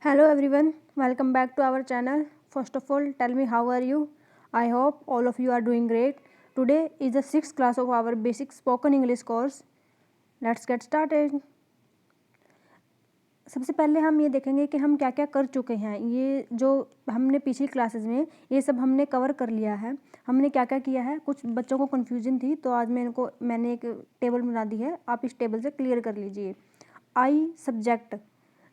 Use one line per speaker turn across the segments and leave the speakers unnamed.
Hello everyone, welcome back to our channel. First of all, tell me how are you? I hope all of you are doing great. Today is the 6th class of our basic spoken English course. Let's get started. सबसे पहले हम ये देखेंगे कि हम क्या क्या कर चुके हैं। ये जो हमने पिछली क्लासेस में ये सब हमने कवर कर लिया है। हमने क्या क्या किया है, कुछ बच्चों को कन्फ्यूजन थी तो आज मैंने एक टेबल बना दी है, आप इस टेबल से क्लियर कर लीजिए। आई सब्जेक्ट,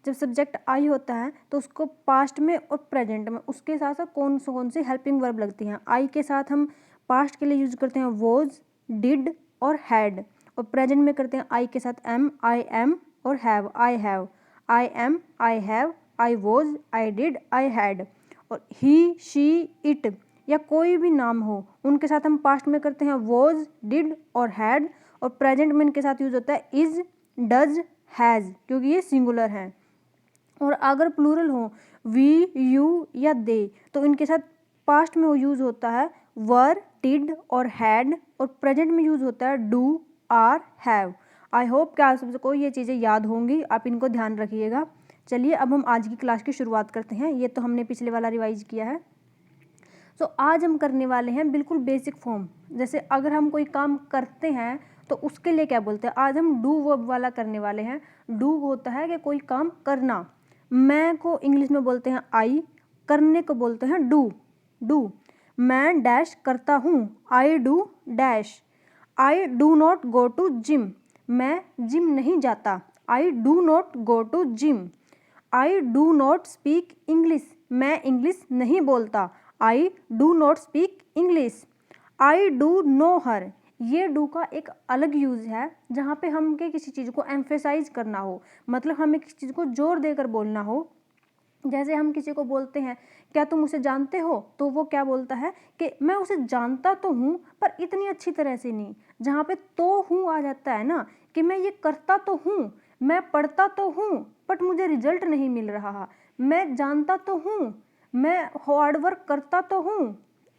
जब सब्जेक्ट आई होता है तो उसको पास्ट में और प्रेजेंट में उसके साथ साथ कौन सी हेल्पिंग वर्ब लगती हैं। आई के साथ हम पास्ट के लिए यूज करते हैं वॉज, डिड और हैड, और प्रेजेंट में करते हैं आई के साथ एम, आई एम और have, I have, I am, I have, I was, I did, I had. और ही, शी, इट या कोई भी नाम हो उनके साथ हम पास्ट में करते हैं वॉज, डिड और हैड, और प्रेजेंट में इनके साथ यूज होता है इज, डज, हैज़, क्योंकि ये सिंगुलर हैं। और अगर प्लूरल हो वी, यू या दे तो इनके साथ पास्ट में यूज़ होता है वर, डिड और हैड, और प्रेजेंट में यूज़ होता है do, are, have. I hope कि आप सबको ये चीज़ें याद होंगी, आप इनको ध्यान रखिएगा। चलिए अब हम आज की क्लास की शुरुआत करते हैं। ये तो हमने पिछले वाला रिवाइज किया है। तो आज हम करने वाले हैं बिल्कुल बेसिक फॉर्म। जैसे अगर हम कोई काम करते हैं तो उसके लिए क्या बोलते हैं, आज हम डू वर्ब वाला करने वाले हैं। डू होता है कि कोई काम करना। मैं को इंग्लिश में बोलते हैं आई, करने को बोलते हैं डू। डू, मैं डैश करता हूँ, I do dash. I do not go to gym, मैं जिम नहीं जाता, I do not go to gym. I do not speak English, मैं इंग्लिश नहीं बोलता, I do not speak English. I do know her, ये do का एक अलग यूज़ है जहाँ पे हम के किसी चीज़ को एम्फेसाइज करना हो, मतलब हमें किसी चीज़ को जोर देकर बोलना हो। जैसे हम किसी को बोलते हैं क्या तुम उसे जानते हो, तो वो क्या बोलता है कि मैं उसे जानता तो हूँ पर इतनी अच्छी तरह से नहीं। जहाँ पे तो हूँ आ जाता है ना, कि मैं ये करता तो हूँ, मैं पढ़ता तो हूँ बट मुझे रिजल्ट नहीं मिल रहा, मैं जानता तो हूँ, मैं हार्ड वर्क करता तो हूँ।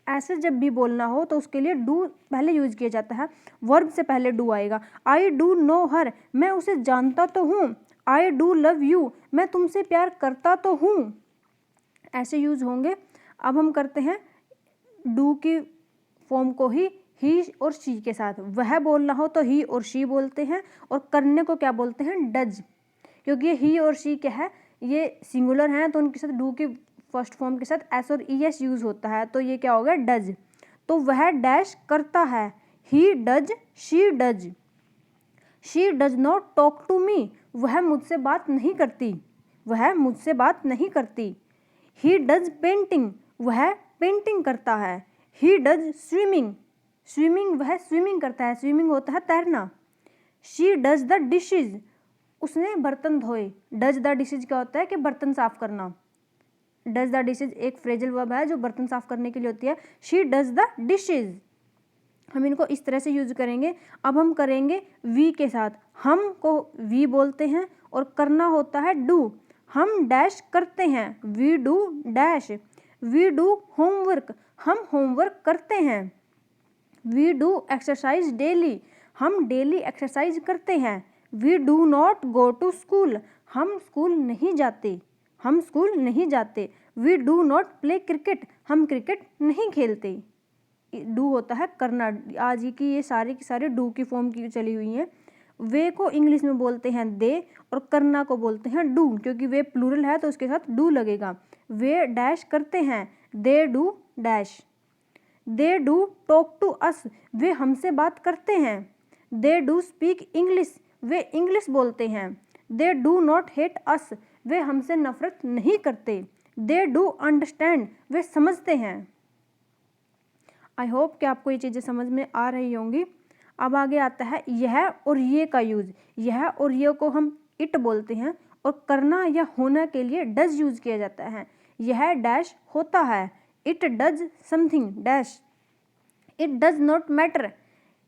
ऐसे जब भी बोलना हो तो उसके लिए डू पहले यूज किया जाता है, वर्ब से पहले डू आएगा। आई डू नो हर, मैं उसे जानता तो हूँ। आई डू लव यू, मैं तुमसे प्यार करता तो हूँ। ऐसे यूज होंगे। अब हम करते हैं डू की फॉर्म को ही और शी के साथ। वह बोलना हो तो ही और शी बोलते हैं, और करने को क्या बोलते हैं, डज। क्योंकि ये ही और शी क्या है, ये सिंगुलर हैं तो उनके साथ डू की फर्स्ट फॉर्म के साथ एस और ई एस यूज होता है, तो ये क्या हो गया, डज। तो वह डैश करता है, he does, she does. She does not talk to me, वह मुझसे बात नहीं करती, वह मुझसे बात नहीं करती। ही डज पेंटिंग, वह पेंटिंग करता है। ही डज स्विमिंग, स्विमिंग वह स्विमिंग करता है, स्विमिंग होता है तैरना। शी डज द डिशेज, उसने बर्तन धोए। डज द डिशेज क्या होता है कि बर्तन साफ करना। डज द डिशेज एक फ्रेजल वर्ब है जो बर्तन साफ करने के लिए होती है। शी डज द डिशेज, हम इनको इस तरह से यूज करेंगे। अब हम करेंगे वी के साथ। हम को वी बोलते हैं और करना होता है डू। हम डैश करते हैं, we do dash. We do homework, हम होमवर्क करते हैं। वी डू एक्सरसाइज डेली, हम डेली एक्सरसाइज करते हैं। We do not go to school, हम स्कूल नहीं जाते, हम स्कूल नहीं जाते। We do not play cricket, हम क्रिकेट नहीं खेलते। डू होता है करना। आज ही की ये सारी की सारी डू की फॉर्म की चली हुई हैं। वे को इंग्लिश में बोलते हैं दे, और करना को बोलते हैं डू, क्योंकि वे प्लूरल है तो उसके साथ डू लगेगा। वे डैश करते हैं, they do dash. They do talk to us, वे हमसे बात करते हैं। दे डू स्पीक इंग्लिश, वे इंग्लिश बोलते हैं। They do not hate us, वे हमसे नफरत नहीं करते। दे डू अंडरस्टैंड, वे समझते हैं। आई होप कि आपको ये चीज़ें समझ में आ रही होंगी। अब आगे आता है यह और ये का यूज़। यह और ये को हम इट बोलते हैं, और करना या होना के लिए डज यूज किया जाता है। यह डैश होता है, it does something dash. It does not matter,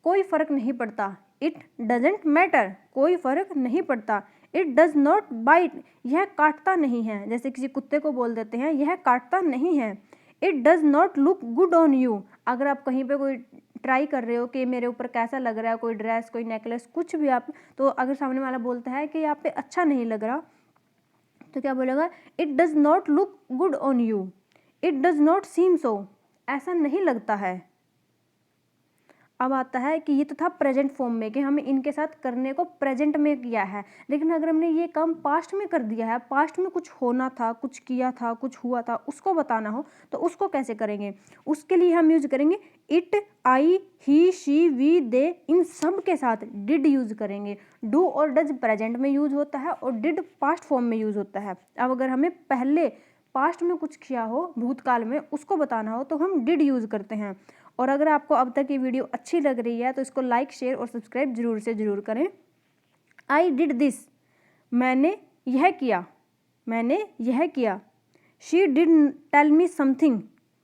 कोई फर्क नहीं पड़ता। इट डजेंट मैटर, कोई फर्क नहीं पड़ता। इट डज नॉट बाइट, यह काटता नहीं है। जैसे किसी कुत्ते को बोल देते हैं यह काटता नहीं है। It does not look good on you, अगर आप कहीं पे कोई ट्राई कर रहे हो कि मेरे ऊपर कैसा लग रहा है, कोई ड्रेस, कोई नेकलेस, कुछ भी आप, तो अगर सामने वाला बोलता है कि यहाँ पे अच्छा नहीं लग रहा, तो क्या बोलेगा, it does not look good on you, it does not seem so, ऐसा नहीं लगता है। अब आता है कि ये तो था प्रेजेंट फॉर्म में, कि हमें इनके साथ करने को प्रेजेंट में किया है, लेकिन अगर हमने ये काम पास्ट में कर दिया है, पास्ट में कुछ होना था, कुछ किया था, कुछ हुआ था, उसको बताना हो तो उसको कैसे करेंगे? उसके लिए हम यूज करेंगे it, I, he, she, we, they, इन सब के साथ डिड यूज करेंगे। डू और डज प्रेजेंट में यूज होता है और डिड पास्ट फॉर्म में यूज होता है। अब अगर हमें पहले पास्ट में कुछ किया हो, भूतकाल में, उसको बताना हो तो हम डिड यूज करते हैं। और अगर आपको अब तक ये वीडियो अच्छी लग रही है तो इसको लाइक, शेयर और सब्सक्राइब जरूर से ज़रूर करें। आई डिड दिस, मैंने यह किया, मैंने यह किया। She did tell me something,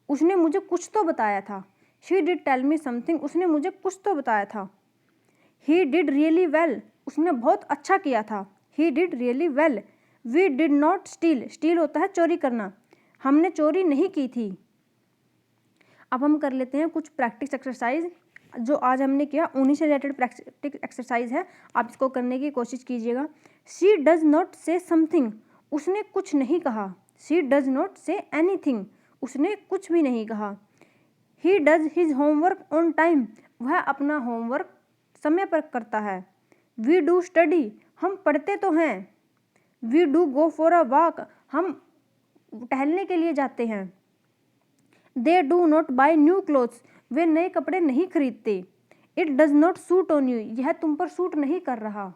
उसने मुझे कुछ तो बताया था। She did tell me something, उसने मुझे कुछ तो बताया था। ही डिड रियली वेल, उसने बहुत अच्छा किया था। He did really well. We did not steal, steal होता है चोरी करना, हमने चोरी नहीं की थी। अब हम कर लेते हैं कुछ प्रैक्टिस एक्सरसाइज जो आज हमने किया, उन्हीं से रिलेटेड प्रैक्टिस एक्सरसाइज है, आप इसको करने की कोशिश कीजिएगा। शी डज़ नॉट से समथिंग, उसने कुछ नहीं कहा। She does not say anything, उसने कुछ भी नहीं कहा। He does his homework on time, वह अपना होमवर्क समय पर करता है। वी डू स्टडी, हम पढ़ते तो हैं। We do go for a walk, हम टहलने के लिए जाते हैं। They do not buy new clothes, वे नए कपड़े नहीं खरीदते। It does not suit on you, यह तुम पर सूट नहीं कर रहा।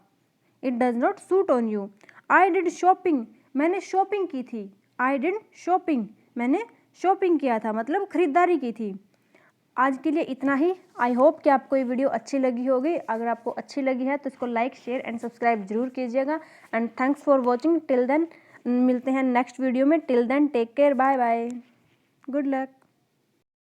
It does not suit on you. I did shopping, मैंने शॉपिंग की थी। आई डिड शॉपिंग, मैंने शॉपिंग किया था, मतलब खरीदारी की थी। आज के लिए इतना ही। आई होप कि आपको ये वीडियो अच्छी लगी होगी। अगर आपको अच्छी लगी है तो इसको लाइक, शेयर एंड सब्सक्राइब जरूर कीजिएगा। And thanks for watching. Till then मिलते हैं नेक्स्ट वीडियो में। Till then take care, bye bye, good luck.